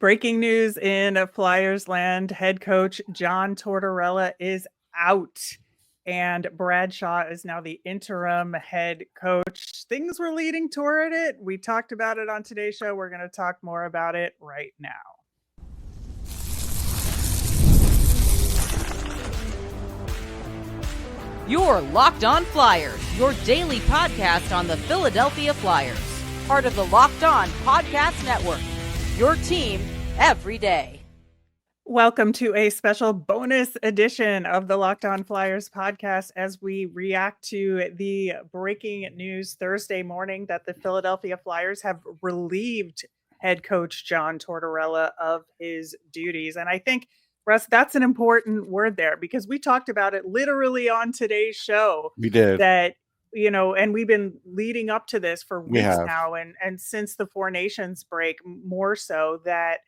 Breaking news in Flyers land. Head coach John Tortorella is out, and Bradshaw is now the interim head coach. Things were leading toward it. We talked about it on today's show. We're going to talk more about it right now. You're Locked On Flyers, your daily podcast on the Philadelphia Flyers. Part of the Locked On Podcast Network, your team every day. Welcome to a special bonus edition of the Locked On Flyers podcast as we react to the breaking news Thursday morning that the Philadelphia Flyers have relieved head coach John Tortorella of his duties. And I think, Russ, that's an important word there because we talked about it literally on today's show. We did. That, and we've been leading up to this for weeks have. now. And since the Four Nations break, more so that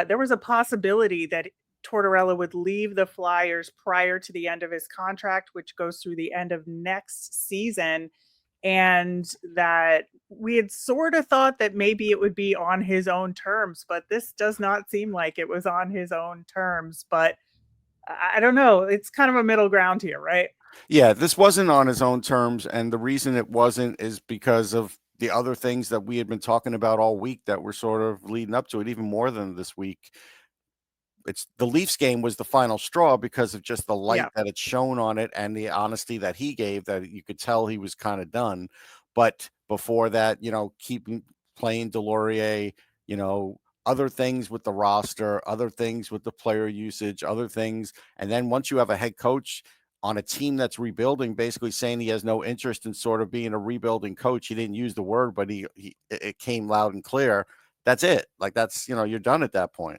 there was a possibility that Tortorella would leave the Flyers prior to the end of his contract, which goes through the end of next season. And that we had sort of thought that maybe it would be on his own terms, but this does not seem like it was on his own terms. But I don't know. It's kind of a middle ground here, right? Yeah, this wasn't on his own terms. And the reason it wasn't is because of the other things that we had been talking about all week that were sort of leading up to it, even more than this week. It's the Leafs game was the final straw because of just the light that it shone on it and the honesty that he gave, that you could tell he was kind of done. But before that, keeping playing Delorier, other things with the roster, other things with the player usage, other things. And then once you have a head coach on a team that's rebuilding, basically saying he has no interest in sort of being a rebuilding coach. He didn't use the word, but it came loud and clear. That's it. Like that's, you're done at that point.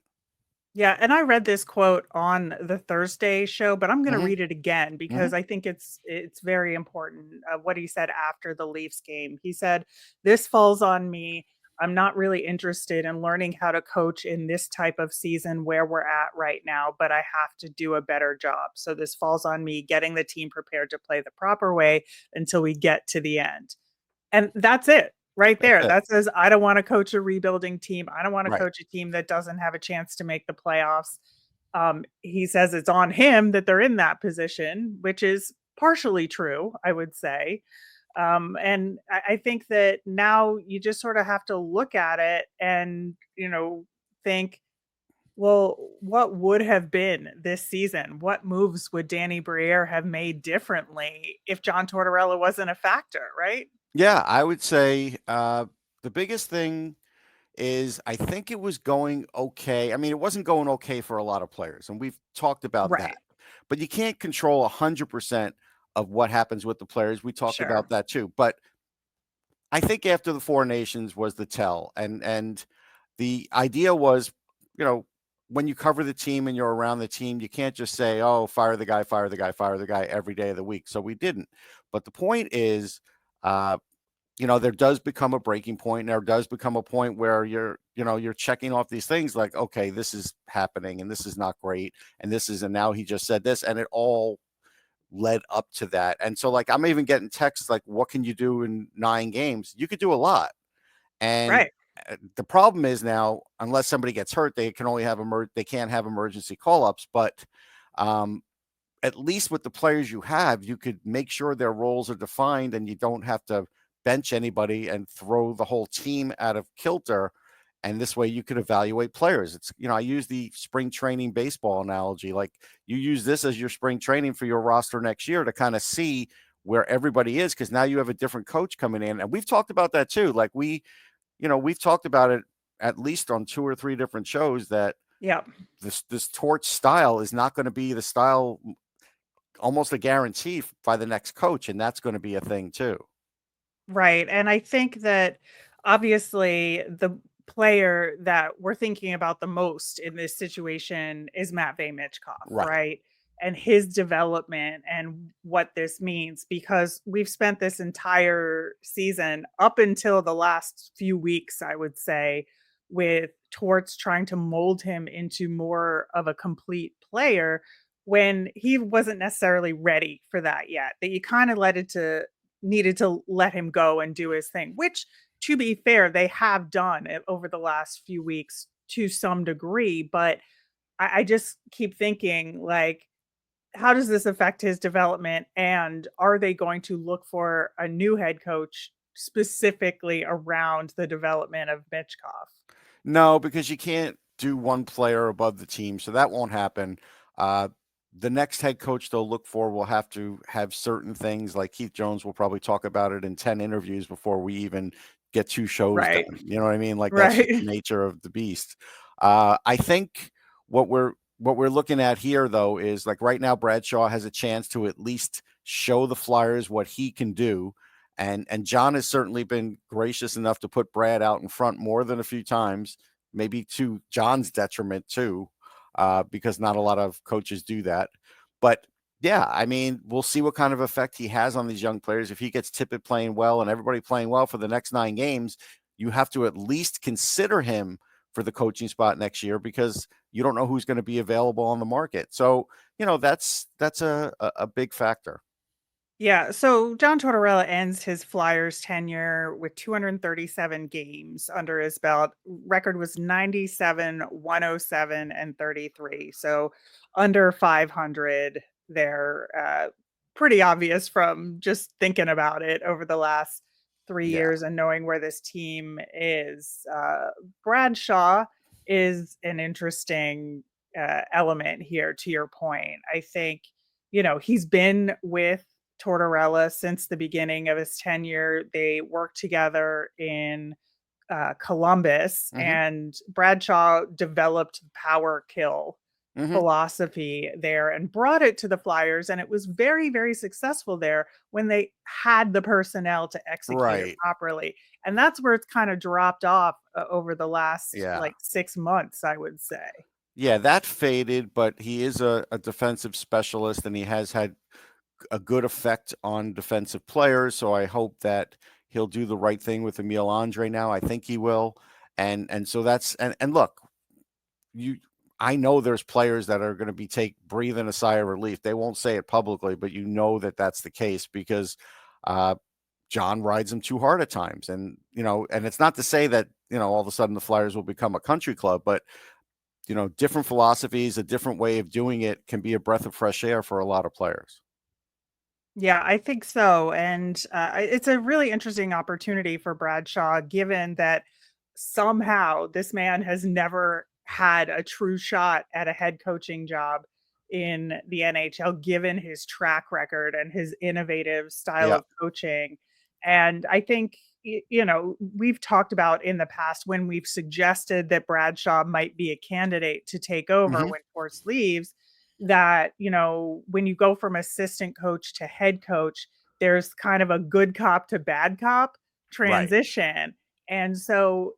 Yeah. And I read this quote on the Thursday show, but I'm going to read it again because I think it's very important. What he said after the Leafs game. He said, "This falls on me. I'm not really interested in learning how to coach in this type of season where we're at right now, but I have to do a better job. So this falls on me getting the team prepared to play the proper way until we get to the end." And that's it right there. That says, I don't want to coach a rebuilding team. I don't want to coach a team that doesn't have a chance to make the playoffs. He says it's on him that they're in that position, which is partially true, I would say. And I think that now you just sort of have to look at it and, think, well, what would have been this season? What moves would Danny Briere have made differently if John Tortorella wasn't a factor, right? Yeah, I would say the biggest thing is I think it was going okay. I mean, it wasn't going okay for a lot of players, and we've talked about that. But you can't control 100% of what happens with the players. We talked about that too. But I think after the Four Nations was the tell. And the idea was, when you cover the team and you're around the team, you can't just say, oh, fire the guy, fire the guy, fire the guy every day of the week. So we didn't. But the point is, there does become a breaking point. And there does become a point where you're checking off these things like, okay, this is happening and this is not great. And now he just said this, and it all led up to that. And so like, I'm even getting texts like, what can you do in 9 games? You could do a lot. And the problem is now, unless somebody gets hurt, they can only have they can't have emergency call-ups, but at least with the players you have, you could make sure their roles are defined and you don't have to bench anybody and throw the whole team out of kilter. And this way you could evaluate players. It's, I use the spring training baseball analogy. Like you use this as your spring training for your roster next year to kind of see where everybody is. Cause now you have a different coach coming in. And we've talked about that too. Like we've talked about it at least on 2 or 3 different shows that this Torch style is not going to be the style, almost a guarantee by the next coach. And that's going to be a thing too. Right. And I think that obviously the player that we're thinking about the most in this situation is Matvei Michkov, right? And his development and what this means, because we've spent this entire season up until the last few weeks, I would say, with Torts trying to mold him into more of a complete player when he wasn't necessarily ready for that yet, that you kind of needed to let him go and do his thing, which, to be fair, they have done it over the last few weeks to some degree, but I just keep thinking, like, how does this affect his development? And are they going to look for a new head coach specifically around the development of Mitchkov? No, because you can't do one player above the team, so that won't happen. Uh, the next head coach they'll look for will have to have certain things, like Keith Jones will probably talk about it in 10 interviews before we even get 2 shows Right. done. You know what I mean? Like, that's just Right. the nature of the beast. I think what we're looking at here, though, is like right now Bradshaw has a chance to at least show the Flyers what he can do. And John has certainly been gracious enough to put Brad out in front more than a few times, maybe to John's detriment too, because not a lot of coaches do that. But yeah, I mean, we'll see what kind of effect he has on these young players. If he gets Tippett playing well and everybody playing well for the next 9 games, you have to at least consider him for the coaching spot next year, because you don't know who's going to be available on the market. So, that's a big factor. Yeah, so John Tortorella ends his Flyers tenure with 237 games under his belt. Record was 97, 107, and 33. So under 500 there. Pretty obvious from just thinking about it over the last 3 Yeah. years and knowing where this team is. Bradshaw is an interesting element here, to your point. I think, he's been with Tortorella since the beginning of his tenure. They worked together in Columbus, Hmm. and Bradshaw developed power kill Hmm. philosophy there and brought it to the Flyers. And it was very, very successful there when they had the personnel to execute it Right. properly. And that's where it's kind of dropped off over the last Yeah. like 6 months, I would say. Yeah, that faded, but he is a defensive specialist and he has had a good effect on defensive players. So I hope that he'll do the right thing with Emil Andre now. I think he will. And so that's and look, you I know there's players that are going to be breathing a sigh of relief. They won't say it publicly, but that that's the case because uh John rides them too hard at times. And it's not to say that, all of a sudden the Flyers will become a country club, but different philosophies, a different way of doing it can be a breath of fresh air for a lot of players. Yeah, I think so. And it's a really interesting opportunity for Bradshaw, given that somehow this man has never had a true shot at a head coaching job in the NHL, given his track record and his innovative style Yeah. of coaching. And I think, we've talked about in the past when we've suggested that Bradshaw might be a candidate to take over Hmm. when Torts leaves, that, when you go from assistant coach to head coach, there's kind of a good cop to bad cop Right. transition. And so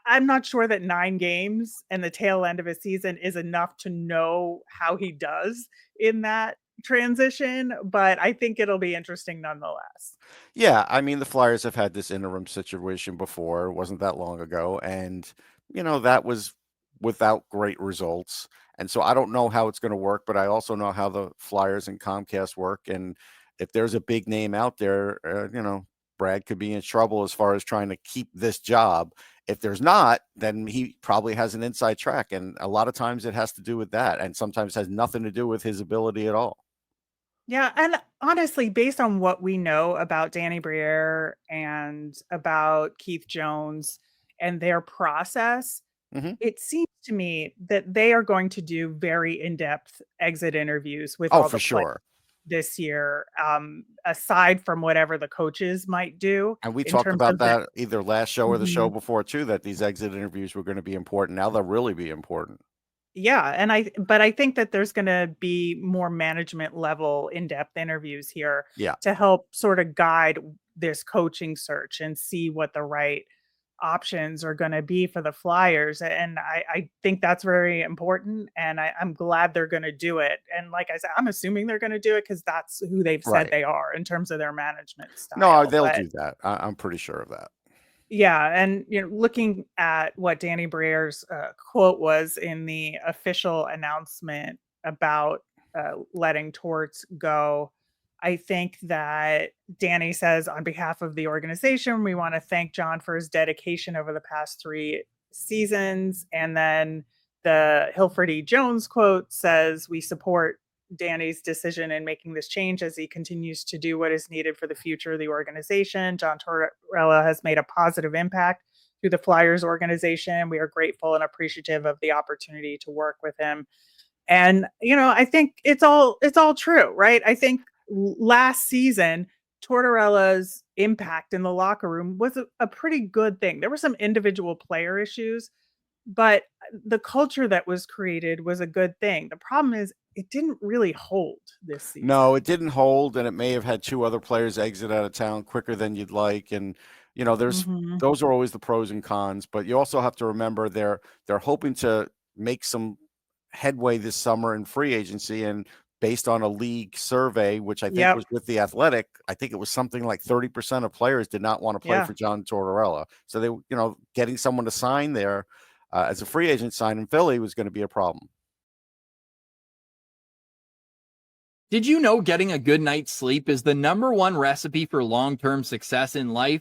I'm not sure that 9 games and the tail end of a season is enough to know how he does in that transition, but I think it'll be interesting nonetheless. Yeah, I mean, the Flyers have had this interim situation before. It wasn't that long ago, and that was without great results. And so I don't know how it's going to work, but I also know how the Flyers and Comcast work. And if there's a big name out there, Brad could be in trouble as far as trying to keep this job. If there's not, then he probably has an inside track, and a lot of times it has to do with that, and sometimes has nothing to do with his ability at all. Yeah, and honestly, based on what we know about Danny Briere and about Keith Jones and their process, Hmm. it seems to me that they are going to do very in-depth exit interviews with Oh, all for the players sure. this year, aside from whatever the coaches might do And we in talked terms about of the that either last show or the show Mhm. before too, that these exit interviews were going to be important. Now they'll really be important. Yeah, and I think that there's gonna be more management level in-depth interviews here Yeah. to help sort of guide this coaching search and see what the right options are gonna be for the Flyers, and I think that's very important, and I'm glad they're gonna do it, and like I said, I'm assuming they're gonna do it because that's who they've said Right. they are in terms of their management No, style, they'll but do that. I'm pretty sure of that. yeah, and looking at what Danny Briere's quote was in the official announcement about letting Torts go, I think that Danny says, on behalf of the organization, we want to thank John for his dedication over the past seasons. And then the Hilford E. Jones quote says, "We support Danny's decision in making this change as he continues to do what is needed for the future of the organization. John Tortorella has made a positive impact through the Flyers organization. We are grateful and appreciative of the opportunity to work with him." And I think it's all true, right? I think last season Tortorella's impact in the locker room was a pretty good thing. There were some individual player issues, but the culture that was created was a good thing. The problem is it didn't really hold this season. No, it didn't hold, and it may have had 2 other players exit out of town quicker than you'd like. And those are always the pros and cons. But you also have to remember they're hoping to make some headway this summer in free agency, and based on a league survey, which I think was with The Athletic, I think it was something like 30% of players did not want to play for John Tortorella. So they, getting someone to sign there as a free agent sign in Philly was going to be a problem. Did you know getting a good night's sleep is the #1 recipe for long-term success in life?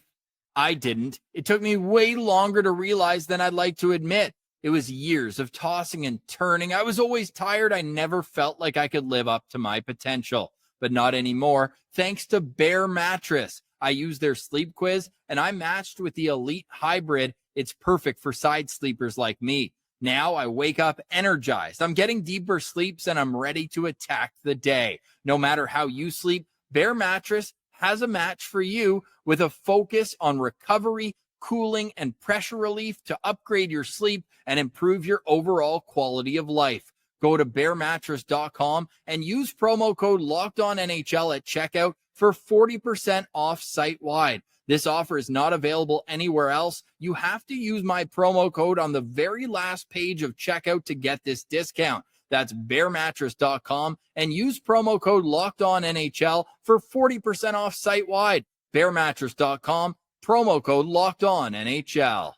I didn't. It took me way longer to realize than I'd like to admit. It was years of tossing and turning. I was always tired. I never felt like I could live up to my potential, but not anymore. Thanks to Bear Mattress. I used their sleep quiz and I matched with the Elite Hybrid. It's perfect for side sleepers like me. Now I wake up energized. I'm getting deeper sleeps and I'm ready to attack the day. No matter how you sleep, Bear Mattress has a match for you with a focus on recovery, cooling, and pressure relief to upgrade your sleep and improve your overall quality of life. Go to bearmattress.com and use promo code LOCKEDONNHL at checkout for 40% off site-wide. This offer is not available anywhere else. You have to use my promo code on the very last page of checkout to get this discount. That's bearmattress.com and use promo code LOCKEDONNHL for 40% off site-wide. Bearmattress.com, promo code LOCKEDONNHL.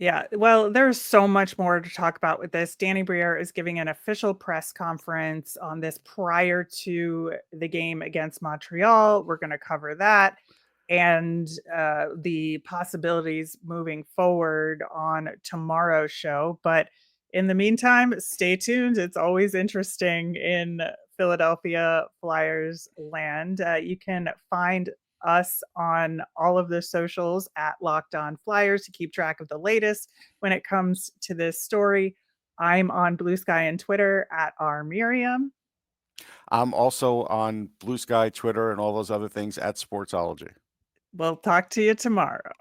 Yeah, well, there's so much more to talk about with this. Danny Briere is giving an official press conference on this prior to the game against Montreal. We're going to cover that and the possibilities moving forward on tomorrow's show. But in the meantime, stay tuned. It's always interesting in Philadelphia Flyers land. You can find us on all of the socials at Locked On Flyers to keep track of the latest when it comes to this story. I'm on Blue Sky and Twitter at rmiriam. I'm also on Blue Sky, Twitter, and all those other things at Sportsology. We'll talk to you tomorrow.